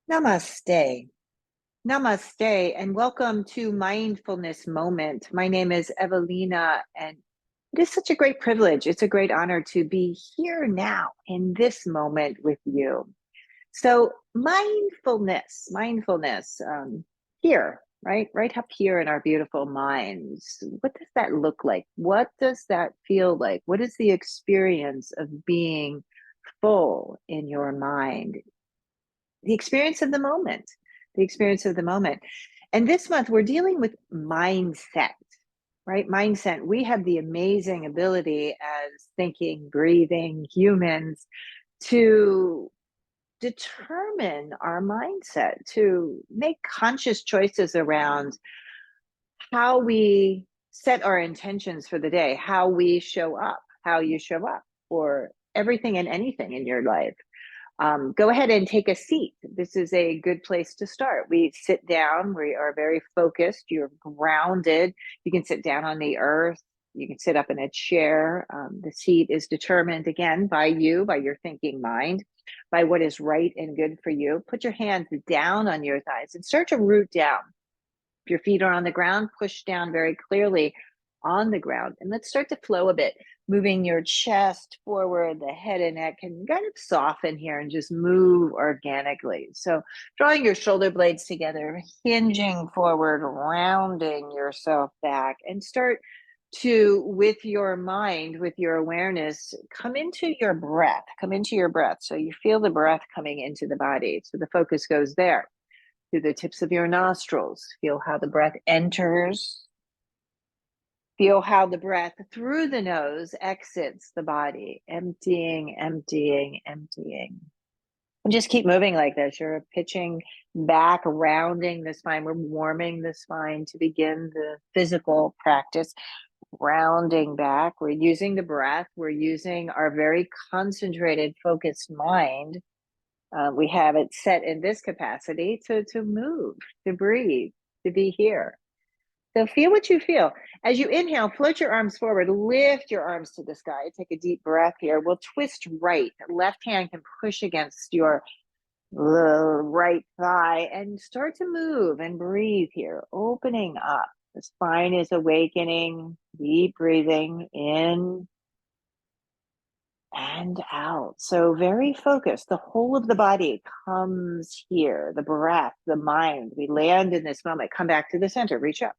Namaste. Namaste, and welcome to Mindfulness Moment. My name is Evalena, and it is such a great privilege. It's a great honor to be here now in this moment with you. So, mindfulness, here, right up here in our beautiful minds. What does that look like? What does that feel like? What is the experience of being full in your mind? The experience of the moment, the experience of the moment. And this month we're dealing with mindset, right? Mindset. We have the amazing ability as thinking, breathing humans to determine our mindset, to make conscious choices around how we set our intentions for the day, how we show up, how you show up for everything and anything in your life. Go ahead and take a seat. This is a good place to start. We sit down. We are very focused. You're grounded. You can sit down on the earth. You can sit up in a chair. The seat is determined again by you, by your thinking mind, by what is right and good for you. Put your hands down on your thighs and start to root down. If your feet are on the ground, push down very clearly on the ground. And let's start to flow a bit, moving your chest forward, the head and neck can kind of soften here and just move organically. So drawing your shoulder blades together, hinging forward, rounding yourself back, and start to, with your mind, with your awareness, come into your breath, come into your breath. So you feel the breath coming into the body. So the focus goes there through the tips of your nostrils. Feel how the breath enters. Feel how the breath through the nose exits the body, emptying, emptying, emptying. And just keep moving like this. You're pitching back, rounding the spine. We're warming the spine to begin the physical practice. Rounding back. We're using the breath. We're using our very concentrated, focused mind. We have it set in this capacity to move, to breathe, to be here. So feel what you feel. As you inhale, float your arms forward, lift your arms to the sky. Take a deep breath here. We'll twist right. Left hand can push against your right thigh and start to move and breathe here, opening up. The spine is awakening, deep breathing in and out. So very focused. The whole of the body comes here, the breath, the mind. We land in this moment, come back to the center, reach up.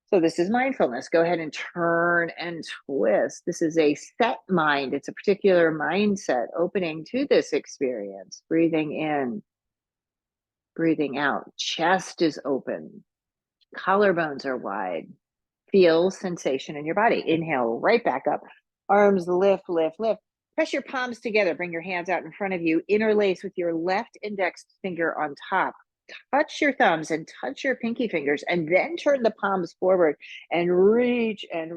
So this is mindfulness. Go ahead and turn and twist. This is a set mind. It's a particular mindset opening to this experience. Breathing in, breathing out. Chest is open. Collarbones are wide. Feel sensation in your body. Inhale right back up. Arms lift, lift, lift. Press your palms together. Bring your hands out in front of you. Interlace with your left index finger on top. Touch your thumbs and touch your pinky fingers, and then turn the palms forward and reach and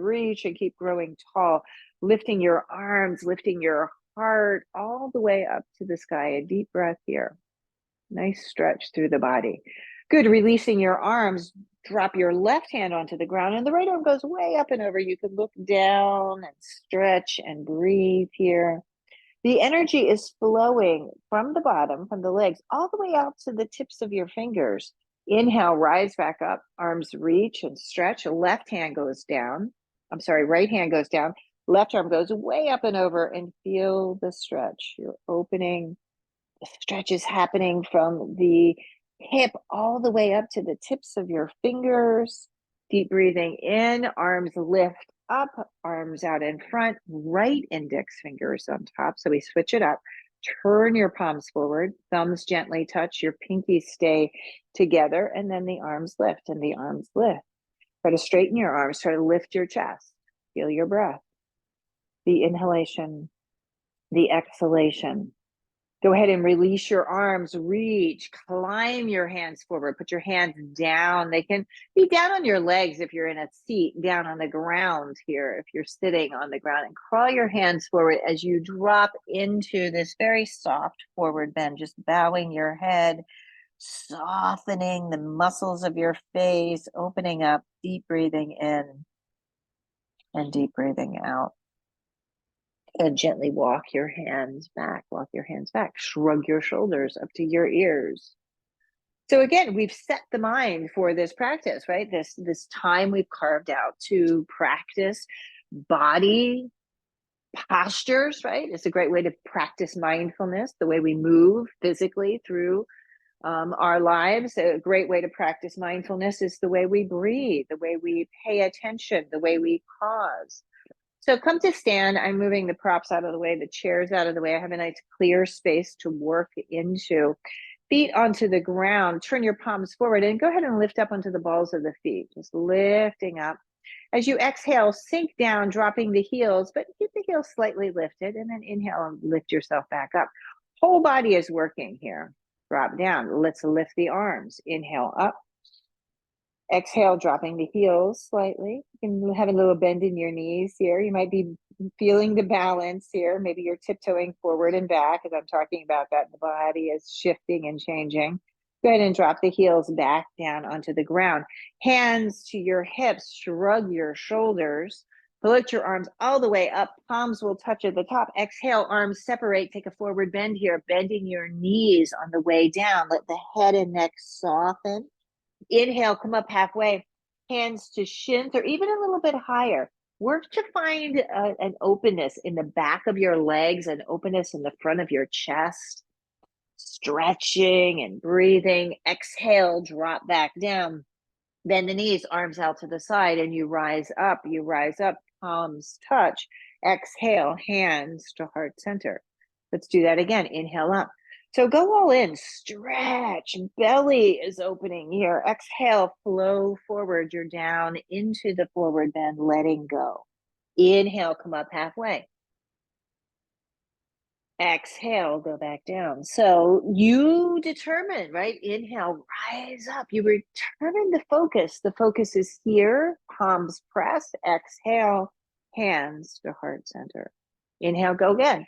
keep growing tall, lifting your arms, lifting your heart all the way up to the sky. A deep breath here. Nice stretch through the body. Good. Releasing your arms, drop your left hand onto the ground, and the right arm goes way up and over. You can look down and stretch and breathe here. The energy is flowing from the bottom, from the legs, all the way out to the tips of your fingers. Inhale, rise back up, arms reach and stretch. Left hand goes down. I'm sorry, right hand goes down. Left arm goes way up and over, and feel the stretch. You're opening. The stretch is happening from the hip all the way up to the tips of your fingers. Deep breathing in, arms lift up, arms out in front, right index fingers on top. So we switch it up. Turn your palms forward, thumbs gently touch, your pinkies stay together, and then the arms lift and the arms lift. Try to straighten your arms, try to lift your chest. Feel your breath. The inhalation, the exhalation. Go ahead and release your arms, reach, climb your hands forward, put your hands down. They can be down on your legs if you're in a seat, down on the ground here if you're sitting on the ground, and crawl your hands forward as you drop into this very soft forward bend, just bowing your head, softening the muscles of your face, opening up, deep breathing in and deep breathing out. And gently walk your hands back, shrug your shoulders up to your ears. So again, we've set the mind for this practice, right? This time we've carved out to practice body postures, right? It's a great way to practice mindfulness, the way we move physically through our lives. A great way to practice mindfulness is the way we breathe, the way we pay attention, the way we pause. So come to stand. I'm moving the props out of the way, the chairs out of the way. I have a nice clear space to work into. Feet onto the ground. Turn your palms forward and go ahead and lift up onto the balls of the feet. Just lifting up. As you exhale, sink down, dropping the heels, but keep the heels slightly lifted, and then inhale and lift yourself back up. Whole body is working here. Drop down. Let's lift the arms. Inhale up. Exhale, dropping the heels slightly. You can have a little bend in your knees here. You might be feeling the balance here. Maybe you're tiptoeing forward and back as I'm talking about that. The body is shifting and changing. Go ahead and drop the heels back down onto the ground. Hands to your hips, shrug your shoulders. Float your arms all the way up. Palms will touch at the top. Exhale, arms separate. Take a forward bend here, bending your knees on the way down. Let the head and neck soften. Inhale, come up halfway, hands to shins or even a little bit higher. Work to find an openness in the back of your legs, an openness in the front of your chest. Stretching and breathing. Exhale, drop back down. Bend the knees, arms out to the side, and you rise up. You rise up, palms touch. Exhale, hands to heart center. Let's do that again. Inhale up. So go all in, stretch, belly is opening here. Exhale, flow forward. You're down into the forward bend, letting go. Inhale, come up halfway. Exhale, go back down. So you determine, right? Inhale, rise up. You determine the focus. The focus is here, palms pressed. Exhale, hands to heart center. Inhale, go again.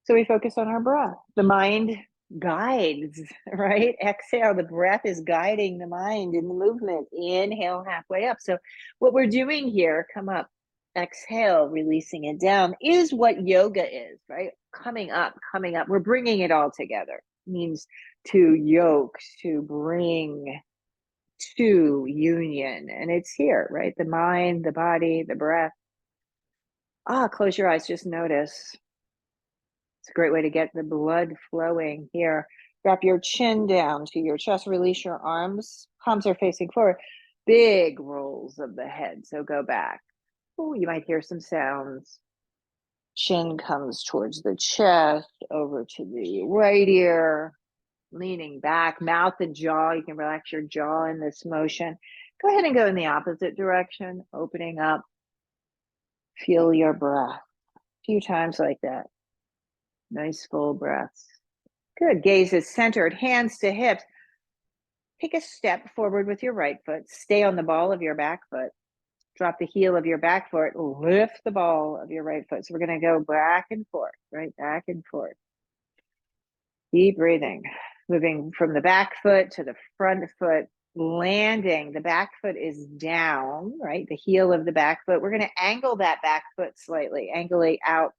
So we focus on our breath. The mind guides, right? Exhale, the breath is guiding the mind in the movement. Inhale, halfway up. So what we're doing here, come up. Exhale, releasing it down, is what yoga is, right? Coming up, coming up. We're bringing it all together. It means to yoke, to bring to union. And it's here, right? The mind, the body, the breath. Close your eyes, just notice. It's a great way to get the blood flowing here. Drop your chin down to your chest, release your arms. Palms are facing forward. Big rolls of the head, so go back. Oh, you might hear some sounds. Chin comes towards the chest, over to the right ear, leaning back, mouth and jaw. You can relax your jaw in this motion. Go ahead and go in the opposite direction, opening up. Feel your breath. A few times like that. Nice full breaths. Good. Gaze is centered, hands to hips. Take a step forward with your right foot. Stay on the ball of your back foot. Drop the heel of your back foot. Lift the ball of your right foot. So we're going to go back and forth, right? Back and forth. Deep breathing. Moving from the back foot to the front foot. Landing. The back foot is down, right? The heel of the back foot. We're going to angle that back foot slightly. Angle it out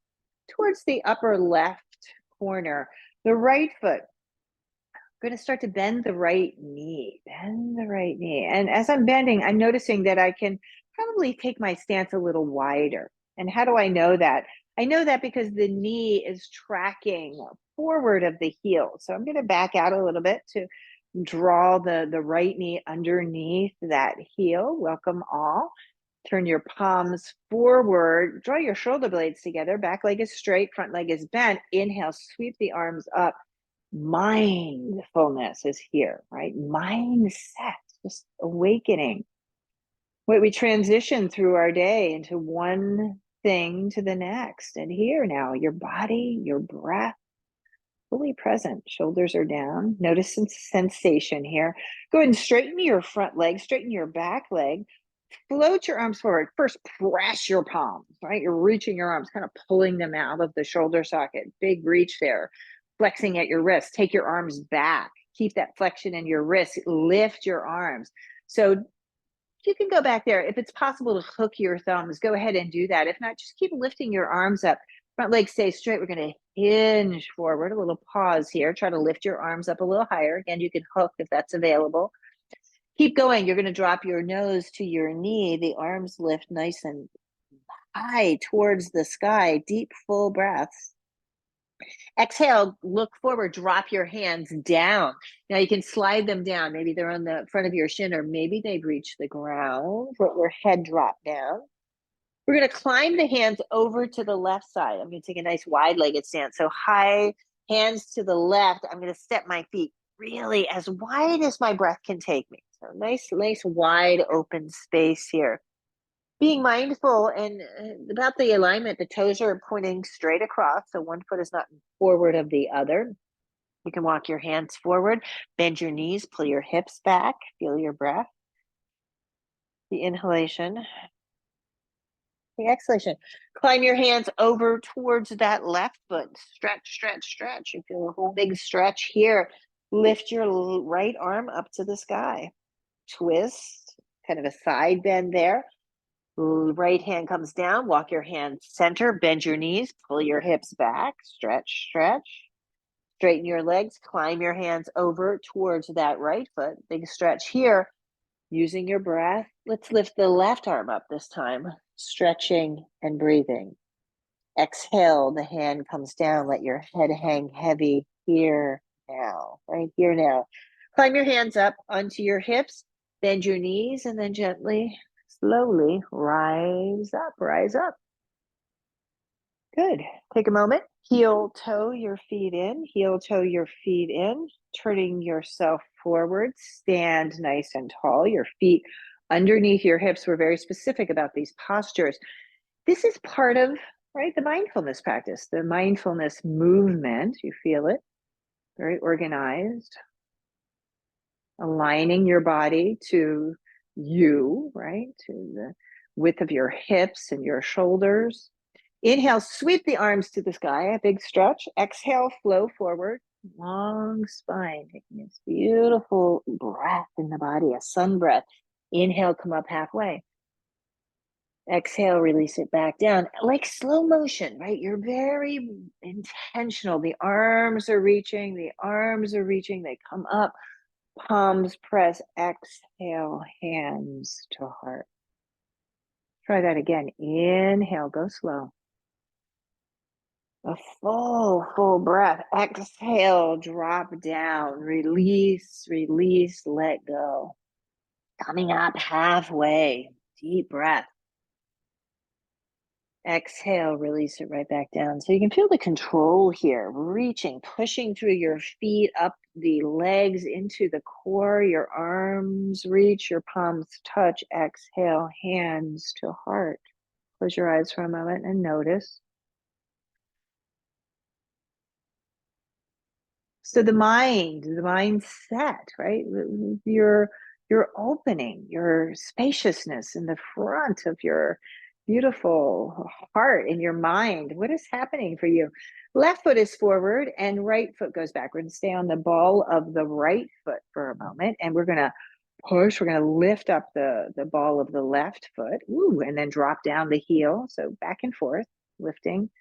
towards the upper left corner. The right foot, I'm going to start to bend the right knee. Bend the right knee. And as I'm bending, I'm noticing that I can probably take my stance a little wider. And how do I know that? I know that because the knee is tracking forward of the heel. So I'm going to back out a little bit to draw the right knee underneath that heel. Welcome all. Turn your palms forward. Draw your shoulder blades together. Back leg is straight, front leg is bent. Inhale, sweep the arms up. Mindfulness is here, right? Mindset, just awakening. We transition through our day into one thing to the next. And here now, your body, your breath, fully present. Shoulders are down. Notice some sensation here. Go ahead and straighten your front leg, straighten your back leg. Float your arms forward. First, press your palms, right? You're reaching your arms, kind of pulling them out of the shoulder socket. Big reach there. Flexing at your wrist. Take your arms back. Keep that flexion in your wrist. Lift your arms. So you can go back there. If it's possible to hook your thumbs, go ahead and do that. If not, just keep lifting your arms up. Front leg stays straight. We're going to hinge forward, a little pause here. Try to lift your arms up a little higher. Again, you can hook if that's available. Keep going. You're going to drop your nose to your knee. The arms lift nice and high towards the sky. Deep, full breaths. Exhale, look forward, drop your hands down. Now you can slide them down. Maybe they're on the front of your shin, or maybe they've reached the ground. Let your head drop down. We're going to climb the hands over to the left side. I'm going to take a nice wide-legged stance. So high, hands to the left. I'm going to step my feet really as wide as my breath can take me. So nice, wide open space here. Being mindful and about the alignment, the toes are pointing straight across. So one foot is not forward of the other. You can walk your hands forward, bend your knees, pull your hips back, feel your breath. The inhalation. The exhalation. Climb your hands over towards that left foot. Stretch. You feel a whole big stretch here. Lift your right arm up to the sky. Twist, kind of a side bend there. Right hand comes down. Walk your hands center. Bend your knees. Pull your hips back. Stretch. Straighten your legs. Climb your hands over towards that right foot. Big stretch here. Using your breath, let's lift the left arm up this time, stretching and breathing. Exhale, the hand comes down. Let your head hang heavy here now, right here now. Climb your hands up onto your hips, bend your knees, and then gently, slowly rise up. Good. Take a moment. Heel toe your feet in, turning yourself forward. Stand nice and tall. Your feet underneath your hips. We're very specific about these postures. This is part of, right, the mindfulness practice, the mindfulness movement. You feel it, very organized. Aligning your body to you, right, to the width of your hips and your shoulders. Inhale, sweep the arms to the sky, a big stretch. Exhale, flow forward, long spine, taking this beautiful breath in the body, a sun breath. Inhale, come up halfway. Exhale, release it back down, like slow motion, right? You're very intentional. The arms are reaching, they come up, palms press, exhale, hands to heart. Try that again. Inhale, go slow. A full breath. Exhale, drop down, release, let go. Coming up halfway, deep breath. Exhale, release it right back down. So you can feel the control here, reaching, pushing through your feet, up the legs into the core, your arms reach, your palms touch. Exhale, hands to heart. Close your eyes for a moment and notice. So the mindset, right? Your opening, your spaciousness in the front of your beautiful heart and your mind. What is happening for you? Left foot is forward and right foot goes backward. And stay on the ball of the right foot for a moment. And we're going to push. We're going to lift up the ball of the left foot. Ooh, and then drop down the heel. So back and forth, lifting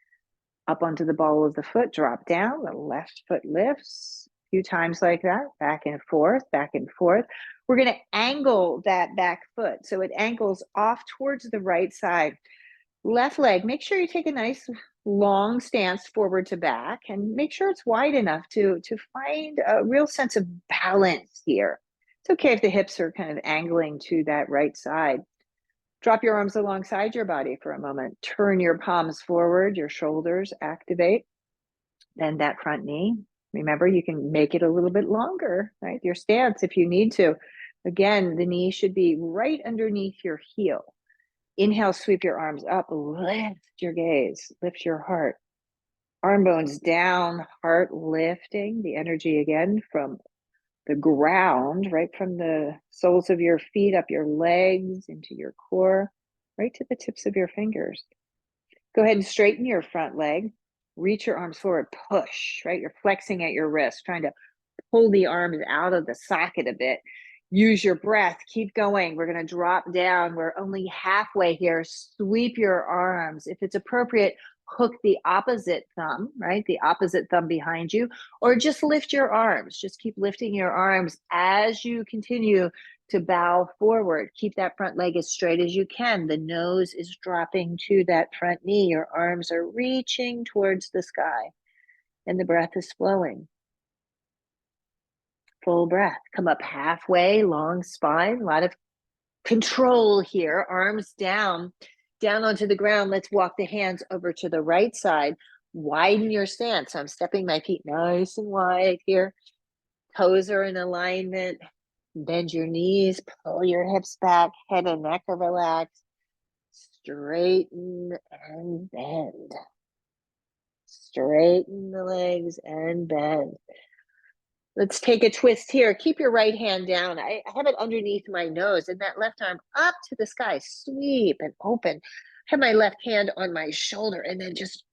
up onto the ball of the foot, drop down, the left foot lifts a few times like that, back and forth. We're going to angle that back foot. So it angles off towards the right side. Left leg, make sure you take a nice long stance forward to back and make sure it's wide enough to find a real sense of balance here. It's okay if the hips are kind of angling to that right side. Drop your arms alongside your body for a moment. Turn your palms forward, your shoulders activate. Then that front knee. Remember, you can make it a little bit longer, right? Your stance if you need to. Again, the knee should be right underneath your heel. Inhale, sweep your arms up, lift your gaze, lift your heart. Arm bones down, heart lifting, the energy again from the ground, right from the soles of your feet, up your legs, into your core, right to the tips of your fingers. Go ahead and straighten your front leg. Reach your arms forward, push, right? You're flexing at your wrist, trying to pull the arms out of the socket a bit. Use your breath, keep going. We're going to drop down. We're only halfway here. Sweep your arms. If it's appropriate, hook the opposite thumb, right? The opposite thumb behind you, or just lift your arms. Just keep lifting your arms as you continue to bow forward. Keep that front leg as straight as you can. The nose is dropping to that front knee. Your arms are reaching towards the sky, and the breath is flowing. Full breath. Come up halfway, long spine, a lot of control here. Arms down onto the ground. Let's walk the hands over to the right side. Widen your stance. So I'm stepping my feet nice and wide here. Toes are in alignment. Bend your knees, pull your hips back, head and neck are relaxed. Straighten and bend. Straighten the legs and bend. Let's take a twist here. Keep your right hand down. I have it underneath my nose and that left arm up to the sky. Sweep and open. Have my left hand on my shoulder and then just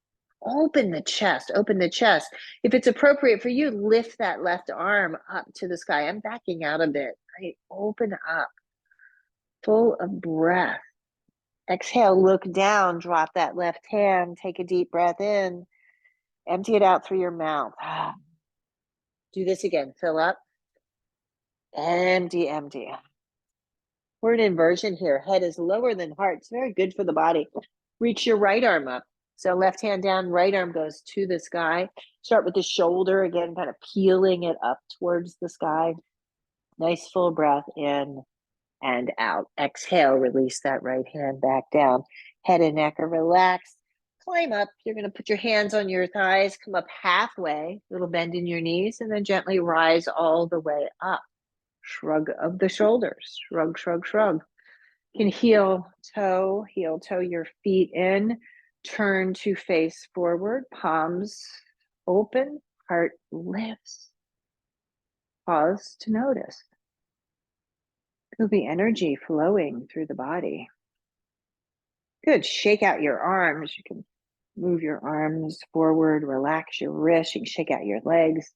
open the chest. Open the chest. If it's appropriate for you, lift that left arm up to the sky. I'm backing out a bit. Right? Open up. Full of breath. Exhale, look down, drop that left hand, take a deep breath in, empty it out through your mouth. Do this again, fill up, empty, empty. We're in inversion here. Head is lower than heart. It's very good for the body. Reach your right arm up. So left hand down, right arm goes to the sky. Start with the shoulder, again, kind of peeling it up towards the sky. Nice full breath in and out. Exhale, release that right hand back down. Head and neck are relaxed. Climb up. You're going to put your hands on your thighs, come up halfway, little bend in your knees, and then gently rise all the way up. Shrug of the shoulders. Shrug, shrug, shrug. You can heel toe your feet in. Turn to face forward. Palms open. Heart lifts. Pause to notice. Feel the energy flowing through the body. Good. Shake out your arms. You can move your arms forward, relax your wrists. You can shake out your legs.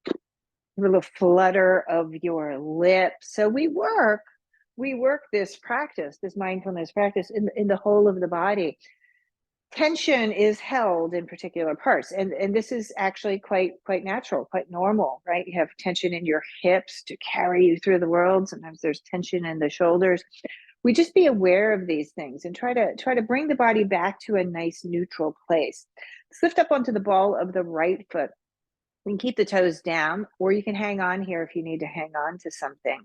A little flutter of your lips. So we work this practice, this mindfulness practice in the whole of the body. Tension is held in particular parts, and this is actually quite natural, quite normal, right? You have tension in your hips to carry you through the world. Sometimes there's tension in the shoulders. We just be aware of these things and try to bring the body back to a nice neutral place. Let's lift up onto the ball of the right foot. You can keep the toes down, or you can hang on here if you need to hang on to something.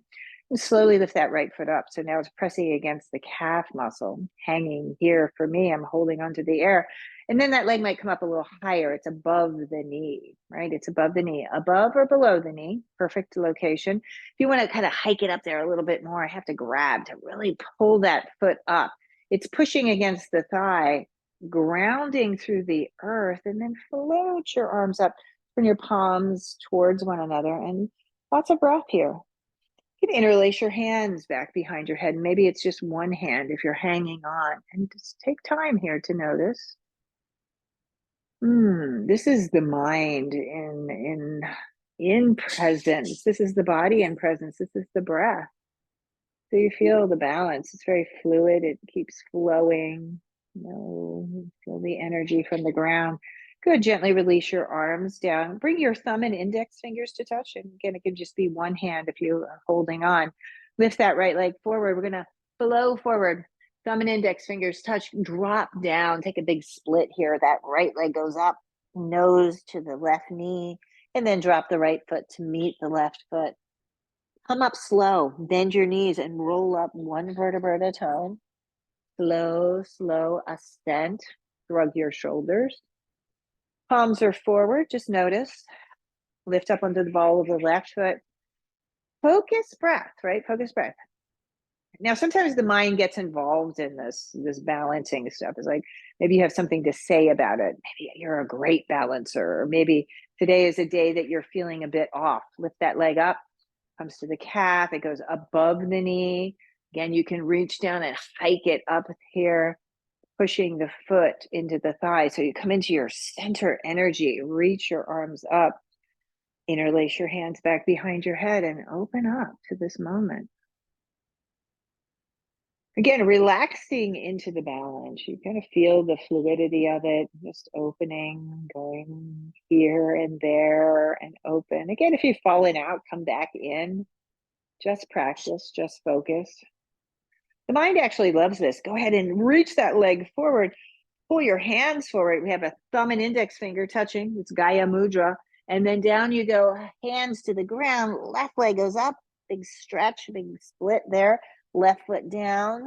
And slowly lift that right foot up. So now it's pressing against the calf muscle, hanging here for me. I'm holding onto the air. And then that leg might come up a little higher. It's above the knee, right? It's above the knee, above or below the knee. Perfect location. If you want to kind of hike it up there a little bit more, I have to grab to really pull that foot up. It's pushing against the thigh, grounding through the earth, and then float your arms up. Bring your palms towards one another, and lots of breath here. You can interlace your hands back behind your head. Maybe it's just one hand if you're hanging on, and just take time here to notice. This is the mind in presence. This is the body in presence. This is the breath. So you feel the balance. It's very fluid. It keeps flowing. Feel the energy from the ground. Good. Gently release your arms down. Bring your thumb and index fingers to touch. And again, it can just be one hand if you are holding on. Lift that right leg forward. We're going to flow forward. Thumb and index fingers touch. Drop down. Take a big split here. That right leg goes up. Nose to the left knee. And then drop the right foot to meet the left foot. Come up slow. Bend your knees and roll up one vertebra at a time. Slow ascent. Shrug your shoulders. Palms are forward. Just notice. Lift up onto the ball of the left foot. Focus breath, right? Focus breath. Now, sometimes the mind gets involved in this balancing stuff. It's like maybe you have something to say about it. Maybe you're a great balancer, or maybe today is a day that you're feeling a bit off. Lift that leg up. Comes to the calf. It goes above the knee. Again, you can reach down and hike it up here, pushing the foot into the thigh. So you come into your center energy, reach your arms up, interlace your hands back behind your head, and open up to this moment. Again, relaxing into the balance. You kind of feel the fluidity of it, just opening, going here and there and open. Again, if you've fallen out, come back in. Just practice, just focus. The mind actually loves this. Go ahead and reach that leg forward. Pull your hands forward. We have a thumb and index finger touching. It's Gaya Mudra. And then down you go, hands to the ground. Left leg goes up. Big stretch, big split there. Left foot down.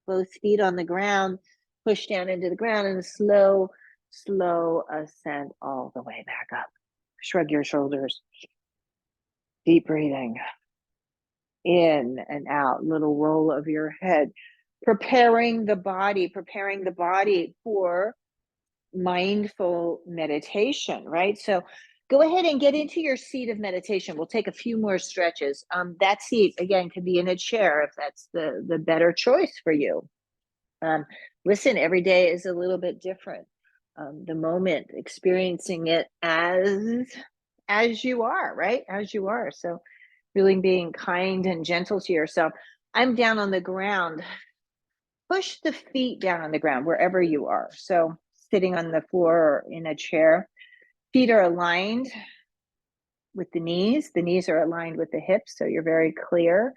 Both feet on the ground. Push down into the ground and a slow, slow ascent all the way back up. Shrug your shoulders. Deep breathing. In and out. Little roll of your head. Preparing the body for mindful meditation, right? So go ahead and get into your seat of meditation. We'll take a few more stretches. That seat, again, could be in a chair if that's the better choice for you. Listen, every day is a little bit different. The moment, experiencing it as you are, right? As you are. So really being kind and gentle to yourself. I'm down on the ground. Push the feet down on the ground wherever you are. So sitting on the floor or in a chair, feet are aligned with the knees. The knees are aligned with the hips, so you're very clear.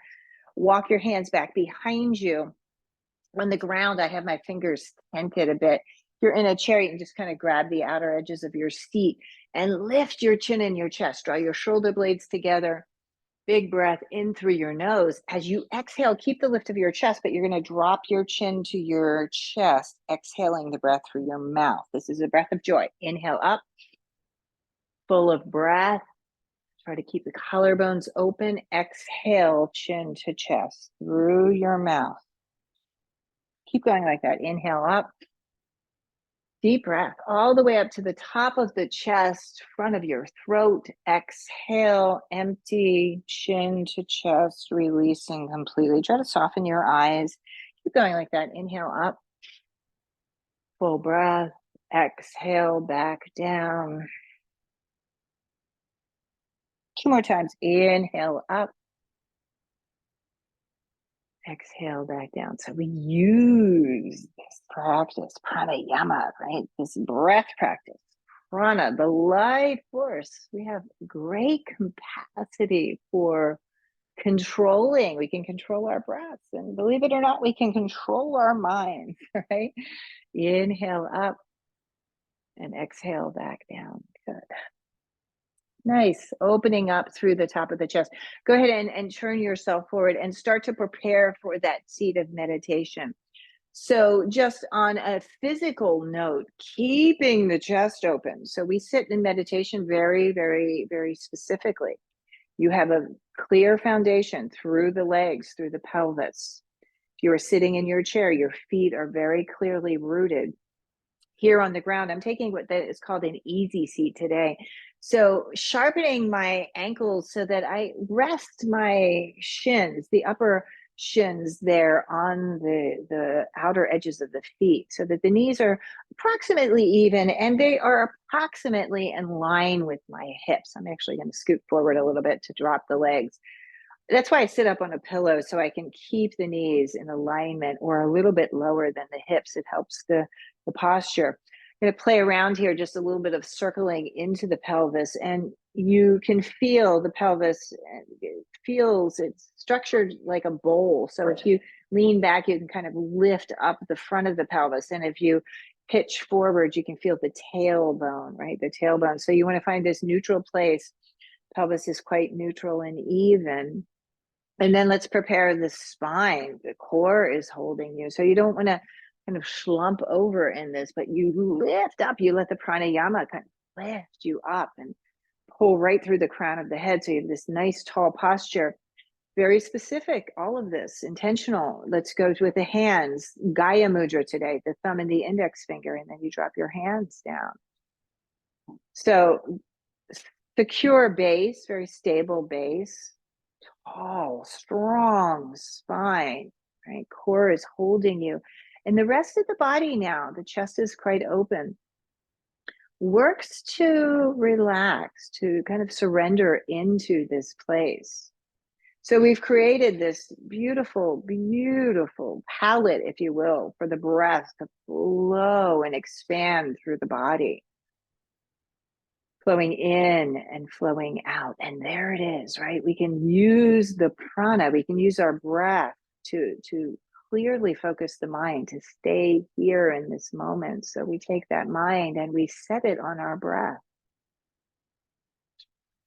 Walk your hands back behind you. On the ground, I have my fingers tented a bit. If you're in a chair, you can just kind of grab the outer edges of your seat and lift your chin and your chest. Draw your shoulder blades together. Big breath in through your nose. As you exhale, keep the lift of your chest, but you're going to drop your chin to your chest, exhaling the breath through your mouth. This is a breath of joy. Inhale up, full of breath. Try to keep the collarbones open. Exhale, chin to chest through your mouth. Keep going like that. Inhale up. Deep breath all the way up to the top of the chest, front of your throat. Exhale, empty, chin to chest, releasing completely. Try to soften your eyes. Keep going like that. Inhale up. Full breath. Exhale, back down. 2 more times. Inhale up. Exhale back down. So we use this practice, pranayama, right? This breath practice, prana, the life force. We have great capacity for controlling. We can control our breaths, and believe it or not, we can control our minds, right? Inhale up and exhale back down. Good. Nice. Opening up through the top of the chest. Go ahead and turn yourself forward and start to prepare for that seat of meditation. So just on a physical note, keeping the chest open. So we sit in meditation very, very, very specifically. You have a clear foundation through the legs, through the pelvis. If you are sitting in your chair, your feet are very clearly rooted. Here on the ground, I'm taking what that is called an easy seat today. So sharpening my ankles so that I rest my shins, the upper shins there on the outer edges of the feet, so that the knees are approximately even and they are approximately in line with my hips. I'm actually going to scoot forward a little bit to drop the legs. That's why I sit up on a pillow, so I can keep the knees in alignment or a little bit lower than the hips. It helps the posture. I'm going to play around here, just a little bit of circling into the pelvis, and you can feel the pelvis. It feels, it's structured like a bowl. So if you lean back, you can kind of lift up the front of the pelvis. And if you pitch forward, you can feel the tailbone, right? The tailbone. So you want to find this neutral place. Pelvis is quite neutral and even. And then let's prepare the spine. The core is holding you. So you don't want to kind of slump over in this, but you lift up. You let the pranayama kind of lift you up and pull right through the crown of the head. So you have this nice tall posture. Very specific, all of this, intentional. Let's go with the hands. Gaya Mudra today, the thumb and the index finger, and then you drop your hands down. So secure base, very stable base. Tall, strong spine, right? Core is holding you. And the rest of the body now, the chest is quite open, works to relax, to kind of surrender into this place. So we've created this beautiful, beautiful palette, if you will, for the breath to flow and expand through the body, flowing in and flowing out. And there it is, right? We can use the prana, we can use our breath to clearly focus the mind, to stay here in this moment. So we take that mind and we set it on our breath.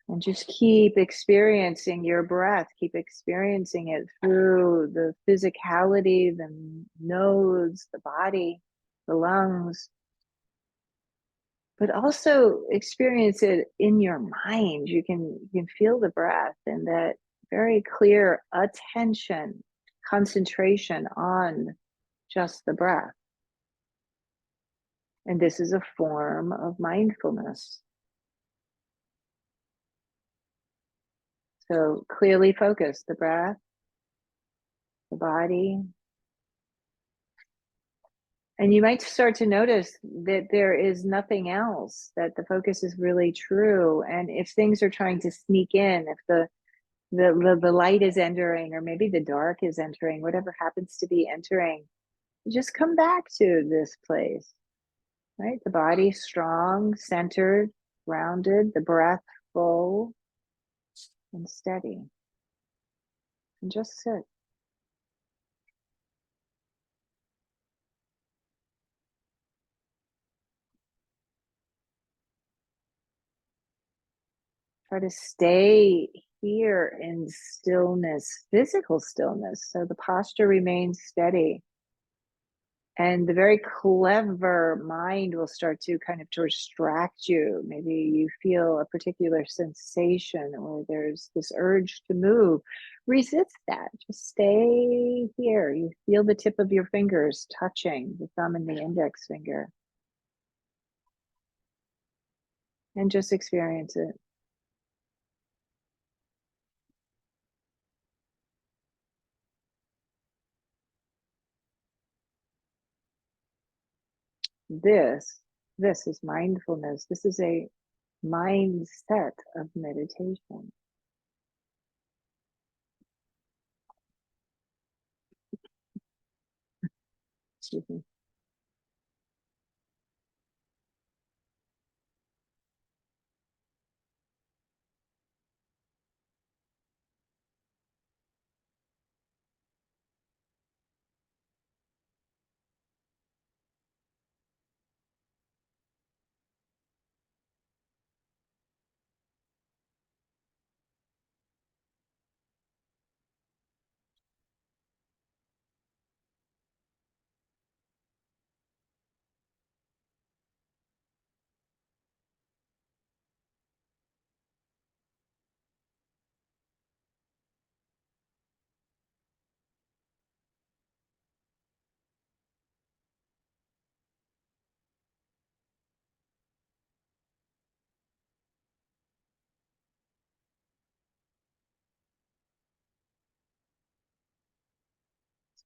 And just keep experiencing your breath, keep experiencing it through the physicality, the nose, the body, the lungs, but also experience it in your mind. You can feel the breath and that very clear attention, concentration on just the breath. And this is a form of mindfulness. So clearly focus the breath, the body. And you might start to notice that there is nothing else, that the focus is really true. And if things are trying to sneak in, if the light is entering, or maybe the dark is entering, whatever happens to be entering, just come back to this place, right? The body strong, centered, grounded, the breath full and steady. And just sit. Try to stay here in stillness, physical stillness, so the posture remains steady. And the very clever mind will start to kind of to distract you. Maybe you feel a particular sensation or there's this urge to move. Resist that. Just stay here. You feel the tip of your fingers touching the thumb and the index finger. And just experience it. This is mindfulness. This is a mindset of meditation. Excuse me.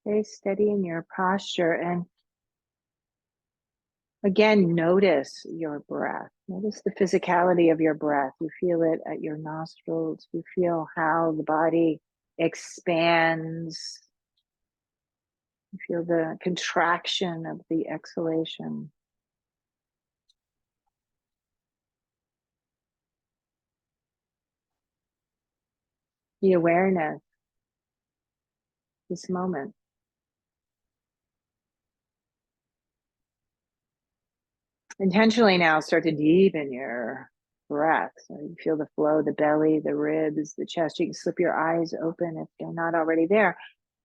Stay steady in your posture and again, notice your breath. Notice the physicality of your breath. You feel it at your nostrils. You feel how the body expands. You feel the contraction of the exhalation. The awareness, this moment. Intentionally now start to deepen your breath. So you feel the flow, the belly, the ribs, the chest. You can slip your eyes open if they're not already there.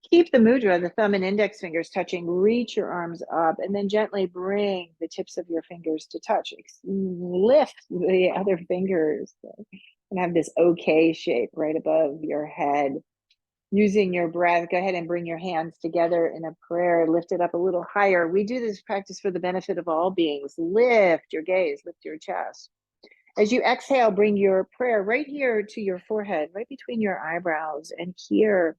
Keep the mudra, the thumb and index fingers touching. Reach your arms up and then gently bring the tips of your fingers to touch. Lift the other fingers and have this OK shape right above your head. Using your breath, go ahead and bring your hands together in a prayer. Lift it up a little higher. We do this practice for the benefit of all beings. Lift your gaze, lift your chest. As you exhale, bring your prayer right here to your forehead, right between your eyebrows. And here,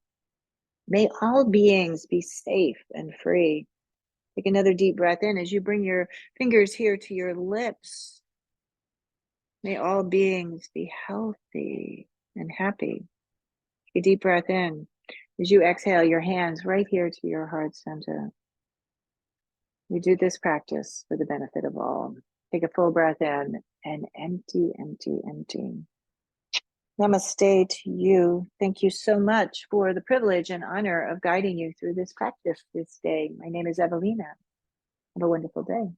may all beings be safe and free. Take another deep breath in as you bring your fingers here to your lips. May all beings be healthy and happy. A deep breath in. As you exhale, your hands right here to your heart center. We do this practice for the benefit of all. Take a full breath in and empty, empty, empty. Namaste to you. Thank you so much for the privilege and honor of guiding you through this practice this day. My name is Evalena. Have a wonderful day.